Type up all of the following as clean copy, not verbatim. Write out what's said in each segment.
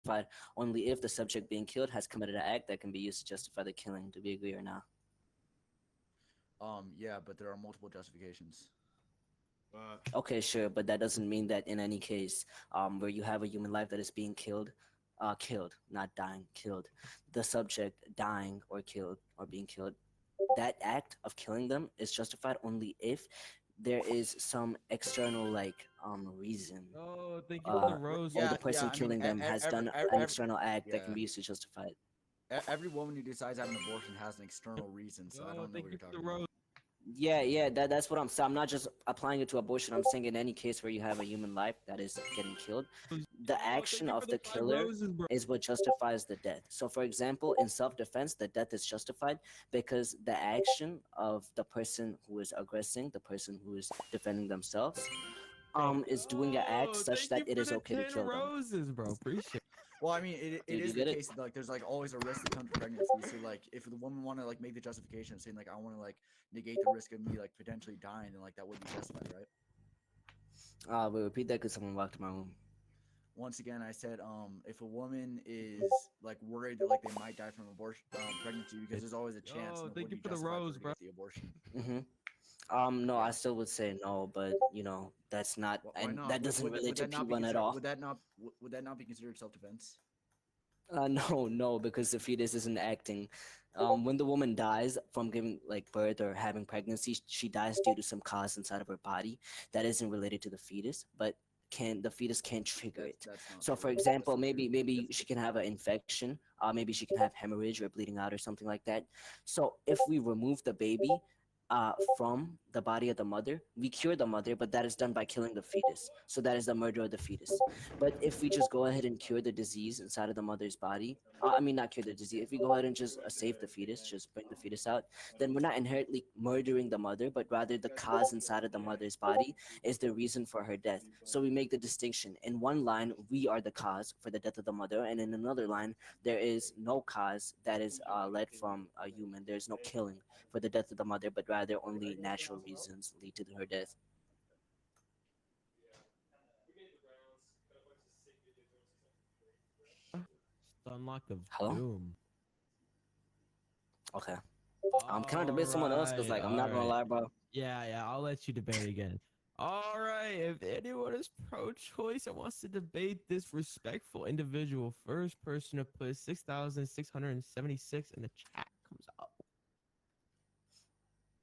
justified only if the subject being killed has committed an act that can be used to justify the killing. Do we agree or not? Yeah, but there are multiple justifications. Okay, sure, but that doesn't mean that in any case, where you have a human life that is being killed, not dying, killed, the subject dying or killed or being killed, that act of killing them is justified only if there is some external reason, Oh, thank you for the rose, or Yeah, the bro. yeah. person I mean, killing them has done an external act that yeah. can be used to justify it. Every woman who decides to have an abortion has an external reason, so I Oh, don't know thank what you you're for the talking about. rose. Yeah, that's what I'm saying. I'm not just applying it to abortion. I'm saying in any case where you have a human life that is getting killed, the Oh, thank action you of for the the five killer roses, bro. is what justifies the death. So, for example, in self-defense, the death is justified because the action of the person who is aggressing, the person who is defending themselves, Bro. is doing an act Oh, such thank that you it for is the okay to 10 kill them. roses, bro. Appreciate Well, I mean, it Dude, you is the get it? case that like there's like always a risk that comes with pregnancy. So like if the woman want to like make the justification of saying like I want to like negate the risk of me like potentially dying, then like that would be justified, right? Wait, repeat that because someone walked in my room. Once again, I said if a woman is like worried that like they might die from abortion pregnancy because it. there's always a chance, Oh, then it thank would you be for the justified for rose, her to bro. get the abortion. Mm-hmm. No, I Yeah. still would say no, but that's not, Why and not? that doesn't relate Would to that not be P1 at considered? all. Would that not be considered self defense? No, because the fetus isn't acting. When the woman dies from giving birth or having pregnancy, she dies due to some cause inside of her body that isn't related to the fetus, but can the fetus can't trigger it. That's not So, for true. That's example, not true. maybe she can have an infection, maybe she can have hemorrhage or bleeding out or something like that. So, if we remove the baby, from the body of the mother, we cure the mother, but that is done by killing the fetus. So that is the murder of the fetus. But if we just go ahead and cure the disease inside of the mother's body, I mean, not cure the disease, if we go ahead and just save the fetus, just bring the fetus out, then we're not inherently murdering the mother, but rather the cause inside of the mother's body is the reason for her death. So we make the distinction. In one line, we are the cause for the death of the mother, and in another line, there is no cause that is led from a human. There's no killing for the death of the mother, but rather only natural reasons lead to her death. Unlock of Hello? doom. Okay. Can I All debate someone else? Cause right, I'm all not gonna right. lie, bro. Yeah, I'll let you debate again. All right, if anyone is pro-choice and wants to debate this respectful individual, first person to put 6,676 in the chat comes up.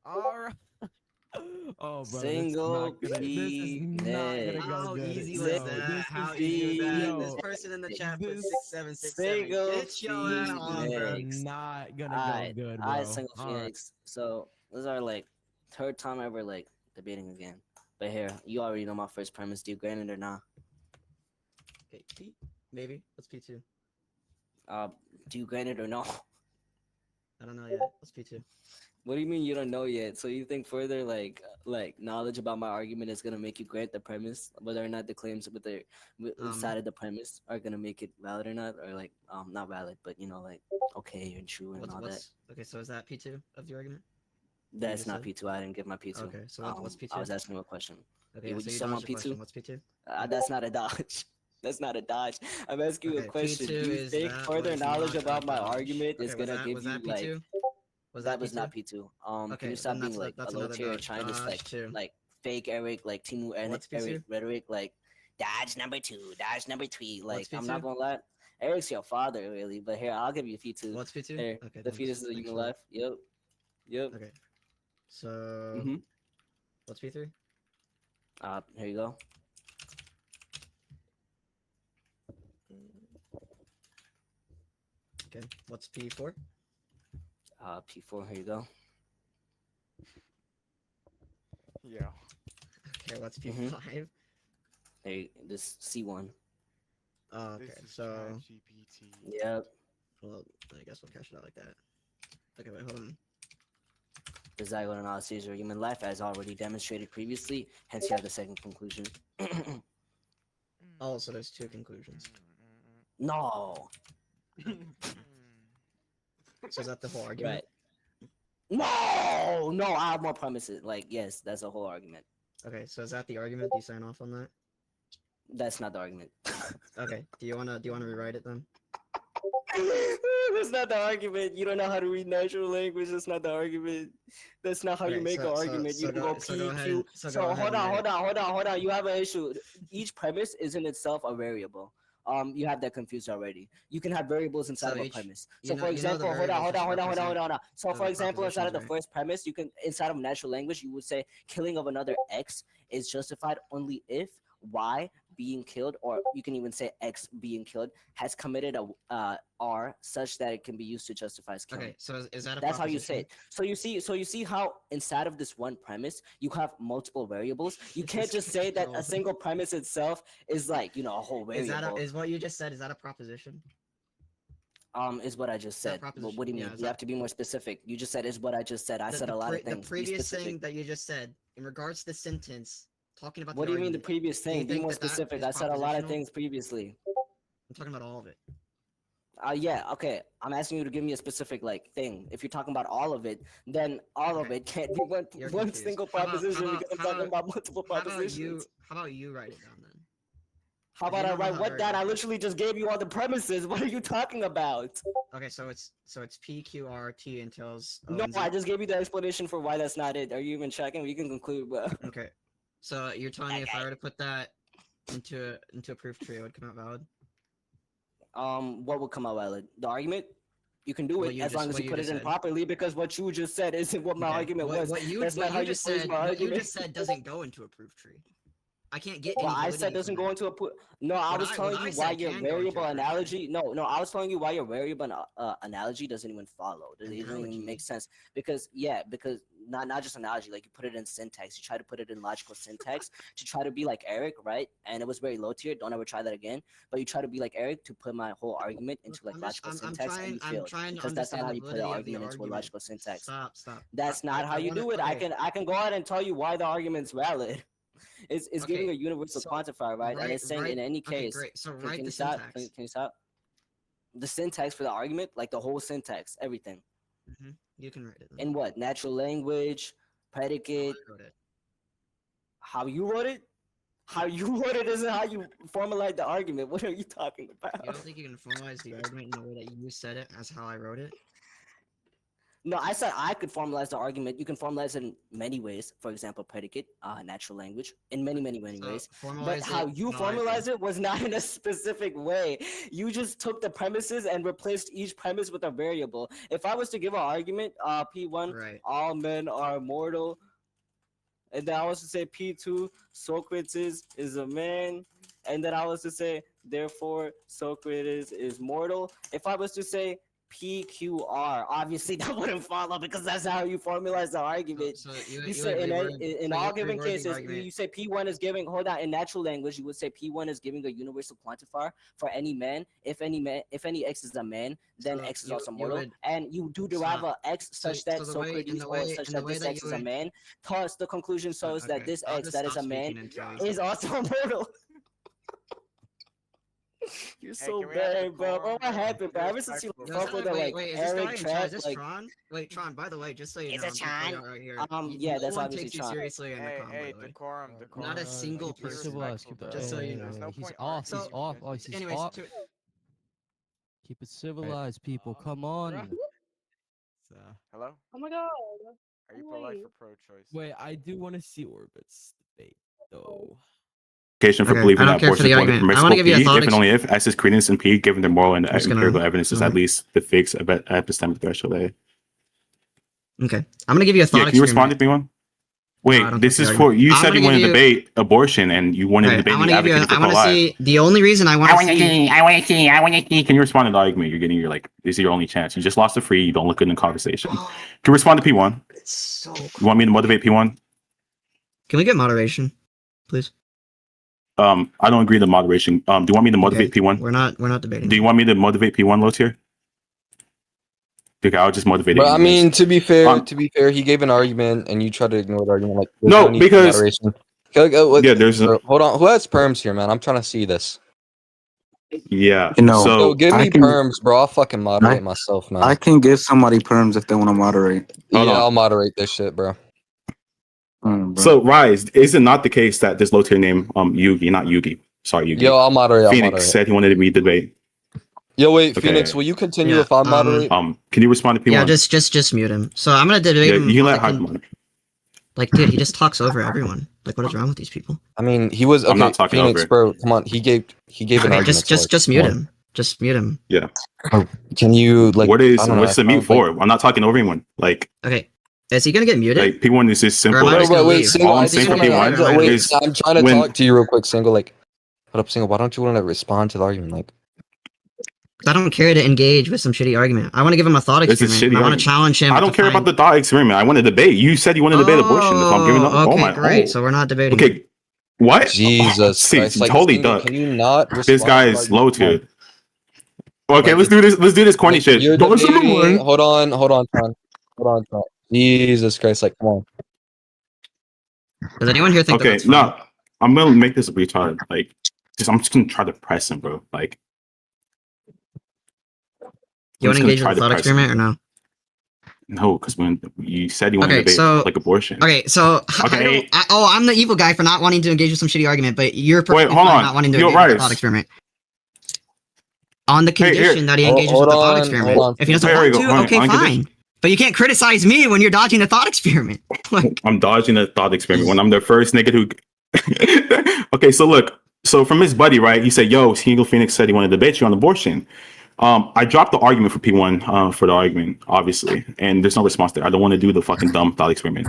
All right. Oh, bro, Single this is not gonna penis. go How good. easy was Yo, that? this is How easy was that? This yo, person in the Penis. chat put this 6767. Single Get your ass this on, is bro. Phoenix. not gonna go Alright, good, alright, bro. single All right. Phoenix. So this is our third time ever debating again. But here, you already know my first premise. Do you grant it or not? Okay, P? Maybe. What's P2? Uh, do you grant it or no? I don't know yet. What's P2? What do you mean you don't know yet? So you think further knowledge about my argument is gonna make you grant the premise, whether or not the claims inside of the premise are gonna make it valid or not, or not valid, but okay and true and all that. Okay, so is that P2 of the argument? That you That's just not said? P2. I didn't give my P2. Okay, so what's I P2? was asking you a question. Okay, You, yeah, you so you still dodged want the P2? question. What's P2? That's not a dodge. That's not a dodge. I'm asking you a Okay, question. P2 Do you is think that further was knowledge not a about my dodge. argument is Okay, gonna give was you that P2? Was that that was P2? not P2. Can you Okay, stop then being a that's low another tier and dodge. trying this Dodge 2. fake Eric, Timu and What's Eric P2? rhetoric, dodge number two, dodge number three. What's I'm not P2? gonna lie, Eric's your father really, but here I'll give you a P2. What's P2? Here, Okay, the thanks. fetus is a Thanks human for that. life. Yep. Okay, so Mm-hmm. what's P3? Here you go. Okay, what's P4? P4. Here you go. Yeah. Okay, what's Mm-hmm. P5? This C1. Okay, This is so ChatGPT. Yep. well, I guess we'll cash it out like that. Okay, wait, hold on. The zygote analysis of human life, as already demonstrated previously. Hence, you have the second conclusion. Oh, so there's two conclusions. No. So is that the whole argument? Right. No. I have more premises. Yes, that's a whole argument. Okay, so is that the argument? Do you sign off on that? That's not the argument. Okay. Do you wanna rewrite it then? That's not the argument. You don't know how to read natural language. That's not the argument. That's not how you Okay, make an argument. You so don't go go ahead PQ. and So go ahead and write it. hold on. You have an issue. Each premise is in itself a variable. You have that confused already. You can have variables inside So of a each- premise. you So know- for you know the example, variables just represent hold on. So for the example, inside of the propositions, right? first premise, you can inside of natural language, you would say killing of another X is justified only if Y being killed, or you can even say X being killed, has committed a R such that it can be used to justify his killing. Okay, so is that a That's how you say proposition? it. So you see how inside of this one premise you have multiple variables. You can't This just say that control. a single premise itself is like, you know, a whole Is variable. that is what you just said? Is that a proposition? Is what I just Is that a said. But proposition? what do you Yeah, mean? is You that- have to be more specific. You just said is what I just said. I said a lot of things. The Be previous specific. thing that you just said in regards to the sentence, talking about. What the do you mean the argument, previous do you thing? Be think more that that specific. is I said a lot of propositional? things previously. I'm talking about all of it. Yeah, okay. I'm asking you to give me a specific like thing. If you're talking about all of it, then all of Okay. it can't be one You're one confused. single How about- proposition how about- because I'm how talking about multiple How about propositions. you? How about you write it down then? How 'Cause you about I don't know write how what very that? I much. literally just gave you all the premises. What are you talking about? Okay, so it's PQRT entails. O No, and Z. I just gave you the explanation for why that's not it. Are you even checking? We can conclude, bro. Okay, so you're telling me if I were to put that into a proof tree, it would come out valid? What would come out valid? The argument? You can do What it you as long just- as what you you put it just in said. properly, because what you just said isn't what my Okay, argument was. That's not how you just phrase said. my What you argument. just said doesn't go into a proof tree. I can't get What any I validity said doesn't from go that. into a put. No, I was telling What I you why said your can go into a variable proof tree. analogy. No, I was telling you why your variable analogy doesn't even follow. It doesn't even Analogy? make sense because not just analogy. Like you put it in syntax. You try to put it in logical syntax to try to be like Eric, right? And it was very low tier. Don't ever try that again. But you try to be like Eric to put my whole argument into like logical syntax, and you I'm failed trying to because that's not understand how the you put an validity of the argument into a argument. logical syntax. Stop. That's not how you do it. Okay. I can go ahead and tell you why the argument's valid. It's giving a Okay, universal so quantifier, right? And it's saying in any Okay, case. great. So Can write you the stop? syntax. Can you stop? The syntax for the argument, like the whole syntax, everything. You can write it. In what? Natural language, How I predicate, wrote it. how you wrote it? How you wrote it isn't how you formulate the argument. What are you talking You about? don't think you can formalize the argument in the way that you said it as how I wrote it? No, I said I could formalize the argument. You can formalize it in many ways. For example, predicate, natural language, in many So ways. But formalize how it you how I did. formalize it was not in a specific way. You just took the premises and replaced each premise with a variable. If I was to give an argument, P1, Right. all men are mortal, and then I was to say P2, Socrates is a man, and then I was to say, therefore, Socrates is mortal. If I was to say PQR, obviously that wouldn't follow because that's how you formalize the argument. So You say in all given cases, you say P1 is giving. Hold on, in natural language, you would say P1 is giving a universal quantifier for any man. If any X is a man, then So X is you- also you mortal, would- and you do derive a X such that so the way- in Socrates the or way- such in the that way this that X you is a would- man. Thus, the conclusion shows that Okay, this I'll X just that is stop a man speaking until is also mortal. You're so can we have bad, bro. decorum, What bro? happened, bro? Be Ever since you respectful, fuck bro. with the like wait, is this guy Eric in Trap, chat? Is this like Tron? Wait, Tron, by the way, just so you Is know, it I'm gonna Tron? call you out here. Yeah, no that's one obviously takes you Tron. seriously in the Hey, com, by hey, the way. decorum. Not a single Be person. respectful, bro. Just so you know. There's no He's point off. He's arguing off. because Oh, you- he's Anyways, off. Keep it civilized, people. Come on. Hello? Oh my god. Are you I'm pro-life late. or pro-choice? Wait, I do want to see Orbit's debate, though. Justification for Okay, believing I don't that care for abortion the is more argument. I permissible wanna give you a P, thought if and only if S is credence in P, given the moral and just gonna- empirical evidence is at least the fixed epistemic threshold A. Okay, I'm gonna give you a thought Yeah, can you respond experiment. to me one? I Wait, don't this care is for the for you argument. said I'm you gonna want to give you- debate abortion and you wanted to Okay, debate I the wanna give you. advocate for I wanna pro-life. see. The only reason I wanna see. I want to see. Can you respond to the argument? You're getting your like, this is your only chance. You just lost a free. You don't look good in the conversation. Can you respond to P1? It's so. You want me to motivate P1? Can we get moderation, please? I don't agree to moderation. Do you want me to motivate Okay, P1? We're not debating. Do you want me to motivate P1 low tier? Okay, I'll just motivate it. But I anyways. mean, to be fair, he gave an argument and you tried to ignore the argument. Like, there's No, need for because- moderation. Okay, Yeah, there's a, hold on. Who has perms here, man? I'm trying to see this. yeah. You know, So give I me can- perms, bro. I'll fucking moderate myself, man. I can give somebody perms if they want to moderate. Hold on. I'll moderate this shit, bro. Bro. So Rise, is it not the case that this low tier name Yugi, not Yugi? Sorry, you. Yo, I'll moderate. I'll Phoenix moderate. said he wanted to read the debate. Yo, wait, Okay. Phoenix, will you continue Yeah, if I moderate? Can you respond to P1? Yeah, just mute him. So I'm gonna debate Yeah, him. you can on let the Hyde moderate. Like, dude, he just talks over everyone. Like, what is wrong with these people? I mean, he was okay. I'm not talking Phoenix, over. bro, come on. He gave an Okay, argument. just mute him. Just mute him. Can you like? What's the mute for? I'm not talking over anyone. Like, Okay, is he gonna get muted? like P1 is just simple. Or am I Like, just gonna wait, leave? Single. all I I'm just saying for wanna, P1 wait, is I'm trying to when- talk to you real quick, Single. Like, what up, Single? Why don't you want to respond to the argument? Like, I don't care to engage with some shitty argument. I want to give him a thought It's a experiment. shitty I want argument. to challenge him. I don't care about the thought experiment. I want to debate. You said you want to debate abortion. That's why I'm giving up. Okay, Oh my. great. So we're not debating. Okay. What? Jesus See, Christ! Like, holy Single, duck. can you not? This respond guy to is the low argument? tier. Okay, Like, let's do this. Let's do this corny Like, shit. you're Don't listen to debating. me. Hold on, Tron. Jesus Christ! Like, come on. Does anyone here think that Okay, that's fine? no, I'm gonna make this a retard. Like, I'm just gonna try to press him, bro. Like, You want to I'm just gonna engage try with the to thought press experiment him. or no? No, because when you said you wanted to Okay, debate so like abortion. Okay, so Okay. I'm the evil guy for not wanting to engage with some shitty argument, but you're perfectly hold fine on. not wanting to Yo, engage with the Rice. thought experiment. On the Hey, here. condition that he Hold- engages hold with the thought on, experiment. hold on. If he doesn't There we want go. to, Alright, okay, on fine. condition- But you can't criticize me when you're dodging the thought experiment. Like, I'm dodging the thought experiment when I'm the first nigga who. Okay, so look. So from his buddy, right? He said, "Yo, Single Phoenix said he wanted to debate you on abortion." I dropped the argument for P1 for the argument, obviously, and there's no response there. I don't want to do the fucking dumb thought experiment,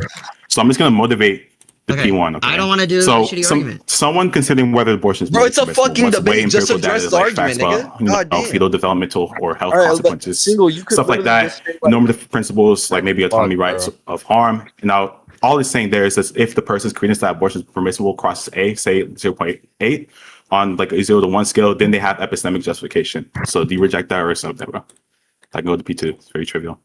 so I'm just gonna motivate the Okay, P1. Okay, I don't want to do so a shitty argument. someone considering whether abortion is Bro, it's a permissible fucking must weigh debate. Just empirical address data the like argument, facts about nigga. God damn. fetal developmental or health All right, consequences, Single, you could stuff like literally that, just say, like, normative principles like maybe autonomy Fuck, rights bro. of harm. Now, all it's saying there is that if the person's credence that abortion is permissible crosses A, say 0.8 on like a 0 to 1 scale, then they have epistemic justification. So do you reject that or accept that, bro? I can go to P2. It's very trivial.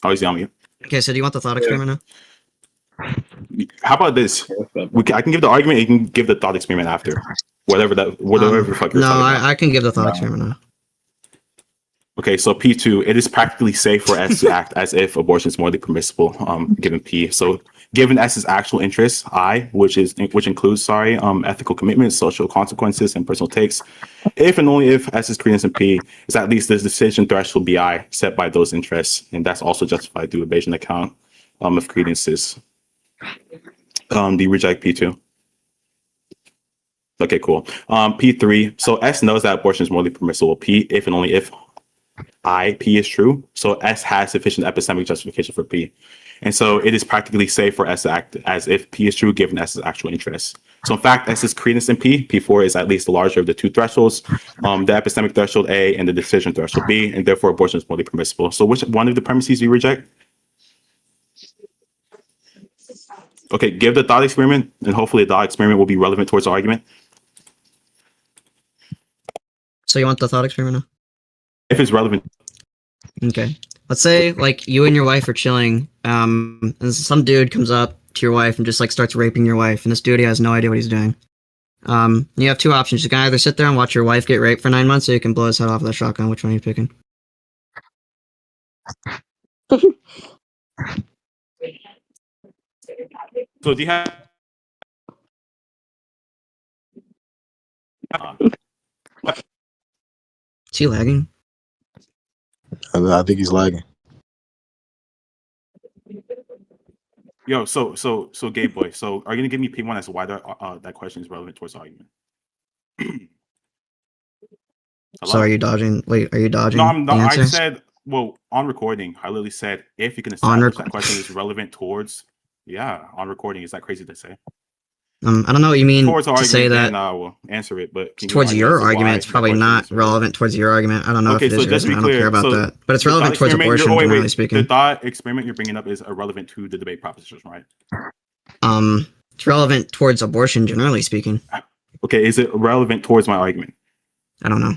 Oh, he's on you. Okay, so do you want the thought experiment now? How about this? I can give the argument. You can give the thought experiment after. Whatever the fuck you're No, talking about. I can give the thought experiment now. Okay, so P2, it is practically safe for S to act as if abortion is morally permissible, given P. So given S's actual interests, I, which includes, ethical commitments, social consequences, and personal takes, if and only if S's credence in P is at least the decision threshold BI set by those interests, and that's also justified through a Bayesian account of credences. Do you reject P2? Okay, cool. P3, so S knows that abortion is morally permissible. P, if and only if P is true. So S has sufficient epistemic justification for P. And so it is practically safe for S to act as if P is true given S's actual interests. So in fact, S's credence in P4 is at least the larger of the two thresholds, the epistemic threshold A and the decision threshold B, and therefore abortion is morally permissible. So which one of the premises do you reject? Okay, give the thought experiment, and hopefully the thought experiment will be relevant towards the argument. So you want the thought experiment If it's relevant. now? Okay. Let's say like you and your wife are chilling, and some dude comes up to your wife and just like starts raping your wife, and this dude has no idea what he's doing. You have two options. You can either sit there and watch your wife get raped for 9 months, or you can blow his head off with a shotgun. Which one are you picking? So do you have Is he lagging? I think he's lagging. Yo, so gay boy. So are you gonna give me P1 as to why that question is relevant towards the argument? So are you dodging? Wait, are you dodging No, I'm the not. I answers? said, well, on recording, I literally said if you can establish that question is relevant towards, yeah, on recording. Is that crazy to say? I don't know what you mean Towards the to say argument, that. then I will answer it. But can you Towards argue your as to why argument, it's the probably question not is relevant? relevant towards your argument. I don't know Okay, if it so is or just to isn't. be I don't clear, care about so that. But it's the thought relevant towards experiment abortion, generally The speaking. thought experiment you're bringing up is irrelevant to the debate proposition, right? It's relevant towards abortion, generally speaking. Okay, is it relevant towards my argument? I don't know.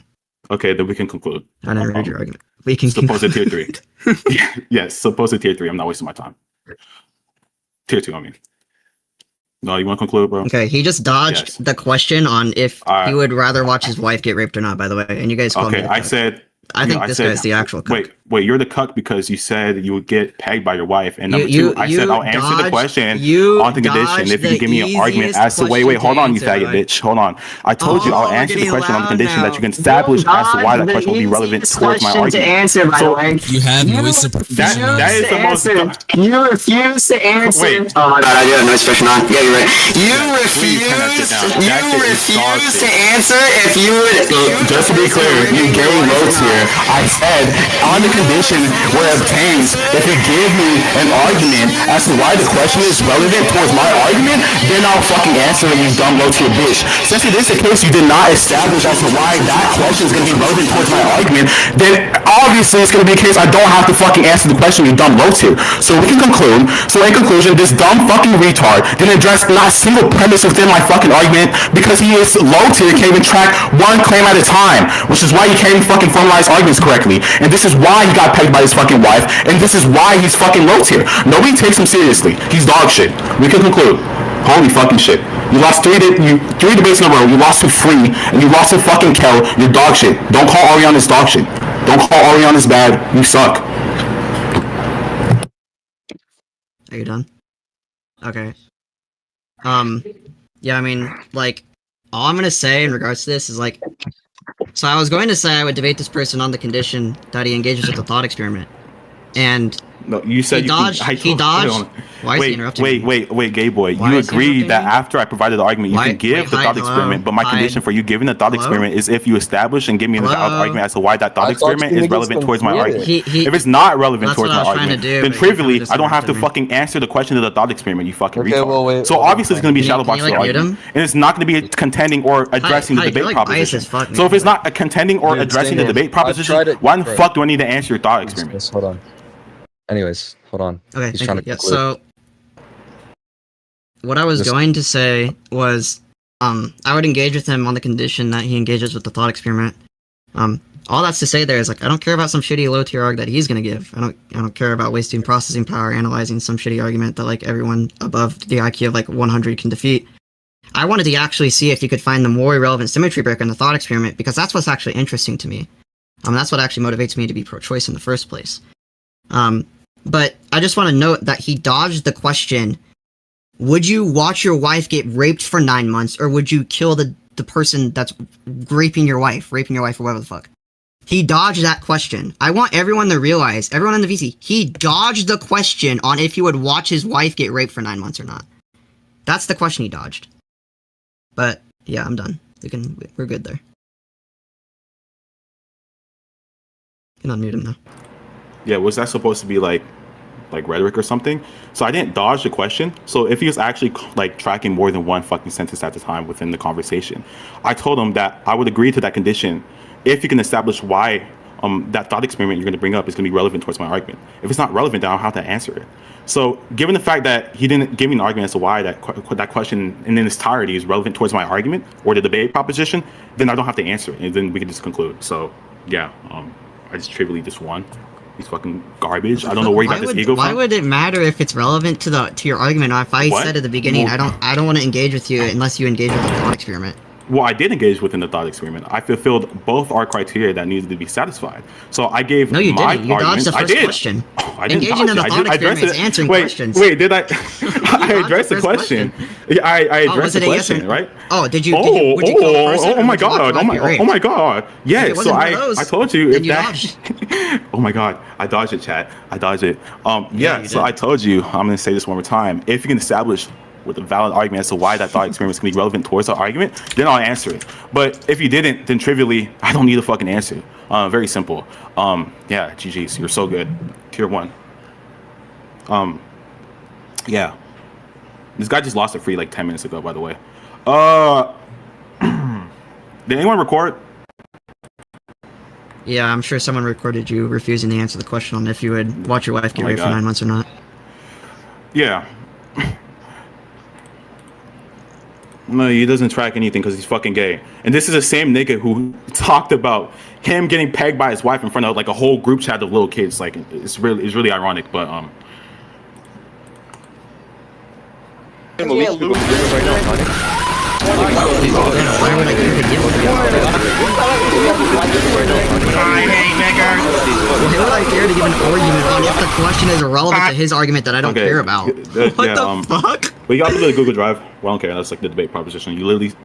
Okay, then we can conclude. I didn't read your argument. We can Suppose it tier conclude. 3. Yes, suppose it tier 3. I'm not wasting my time. Tier 2, I mean. No, you want to conclude, bro? Okay, he just dodged Yes. the question on if All right. he would rather watch his wife get raped or not, by the way. And you guys called me Okay, a I cuck. said. I think this guy's the actual cuck. Wait, Wait, you're the cuck because you said you would get pegged by your wife. And number You- two, I you said I'll answer the dodged- question you on the condition dodged if you can the give me an argument easiest as to wait, question hold to on, you answer, faggot alright? bitch. Hold on. I told you Oh, I'll we're answer the getting question on the loud condition that now. you can establish as to why that dodged question will be the relevant easiest towards my question to argument. answer, by So the way. You have You voice of that is the most. You refuse to answer. Wait. Oh my god, I do have noise suppression on. Yeah, you're right. You Yeah, please turn that shit down. That shit is dog refuse to shit. answer if you would. So, just to be clear, you gay low tier. I said on the condition where it obtains, if you give me an argument as to why the question is relevant towards my argument, then I'll fucking answer it, you dumb low tier bitch. Since it is the case you did not establish as to why that question is going to be relevant towards my argument, then obviously it's going to be a case I don't have to fucking answer the question, you dumb low tier. So we can conclude. So in conclusion, this dumb fucking retard didn't address not a single premise within my fucking argument because he is low tier, can't even track one claim at a time, which is why he can't even fucking formalize arguments correctly. And this is why he got pegged by his fucking wife, and this is why he's fucking low tier. Nobody takes him seriously. He's dog shit. We can conclude. Holy fucking shit. You lost three debates in a row. You lost to Free, and you lost to fucking Kel. You're dog shit. Don't call Ariana's dog shit. Don't call Ariana's bad. You suck. Are you done? Okay. Yeah, I mean, like, all I'm gonna say in regards to this is, like, so I was going to say I would debate this person on the condition that he engages with the thought experiment. And No, you said he dodged. He dodged. Why is he interrupting me? Wait, gay boy. Why You is he agreed interrupting that me? after I provided the argument, you Why- can give wait, the hi, thought hello, experiment, but my hi. condition for you giving the thought Hello? experiment is if you establish and give me a valid Hello? argument as to why that thought I thought experiment you is niggas relevant towards my completed argument. He- If it's not relevant That's towards what my I was trying to argument, do, then but you kinda trivially, just I don't have to interrupted me. fucking answer the question of the thought experiment, you fucking Okay, retard. well, wait, So hold on, obviously it's going to be Can shadow you, box like, your mute argument. him? And it's not going to be contending or addressing hi, the you're, debate like, biased proposition. as fuck, So if man. it's not contending or Dude, addressing the Stagnation, debate I've tried proposition, it- why the right. fuck do I need to answer your thought experiment? Just hold on. Anyways, hold on. Okay, He's thank trying you. to Yeah, conclude. so what I was Just- going to say was, I would engage with him on the condition that he engages with the thought experiment. All that's to say there is, like, I don't care about some shitty low tier arg that he's gonna give. I don't care about wasting processing power analyzing some shitty argument that, like, everyone above the IQ of like 100 can defeat. I wanted to actually see if you could find the more irrelevant symmetry breaker in the thought experiment, because that's what's actually interesting to me. That's what actually motivates me to be pro-choice in the first place. But I just want to note that he dodged the question, would you watch your wife get raped for 9 months, or would you kill the person that's raping your wife or whatever the fuck? He dodged that question. I want everyone to realize, everyone in the VC, he dodged the question on if he would watch his wife get raped for 9 months or not. That's the question he dodged. But yeah, I'm done. We're good there. You can unmute him now. Yeah, was that supposed to be like rhetoric or something? So I didn't dodge the question. So if he was actually like tracking more than one fucking sentence at a time within the conversation, I told him that I would agree to that condition if you can establish why that thought experiment you're going to bring up is going to be relevant towards my argument. If it's not relevant, then I'll have to answer it. So given the fact that he didn't give me an argument as to why that question in its entirety is relevant towards my argument or the debate proposition, then I don't have to answer it, and then we can just conclude. So yeah, I just trivially just won. He's fucking garbage. I don't know where you got this ego from. Why would it matter if it's relevant to your argument? Or if I What? said at the beginning, Well- I don't want to engage with you unless you engage with the thought experiment. Well, I did engage within the thought experiment. I fulfilled both our criteria that needed to be satisfied. So I gave No, you my didn't. You dodged arguments. the I first did. question. Oh, I didn't Engaging dodge in the it. thought I addressed experiment is it. answering wait, questions. Wait, did I? I dodged addressed the the first question. Yeah, I addressed the was it a yes question, or- right? Oh, would you Oh kill a person? my god! Oh my god! Yeah. If it So wasn't one of those, I told you then if you that. dodged. Oh my god! I dodged it, chat. I dodged it. Yeah. you So did. I told you. I'm gonna say this one more time. If you can establish with a valid argument as to why that thought experiment is going to be relevant towards our argument, then I'll answer it. But if you didn't, then trivially, I don't need to fucking answer it. Very simple. Yeah, GG's. You're so good. Tier 1. Yeah. This guy just lost a free like 10 minutes ago, by the way. Did anyone record? Yeah, I'm sure someone recorded you refusing to answer the question on if you would watch your wife get Oh my raped for God. 9 months or not. Yeah. No, he doesn't track anything because he's fucking gay. And this is the same nigga who talked about him getting pegged by his wife in front of like a whole group chat of little kids. Like it's really ironic, but Why would I care to deal with it? Why would I care to give an argument on if the question is irrelevant to his argument that I don't care about? What the fuck? But you got to the Google Drive. Well, I don't care. That's like the debate proposition. You literally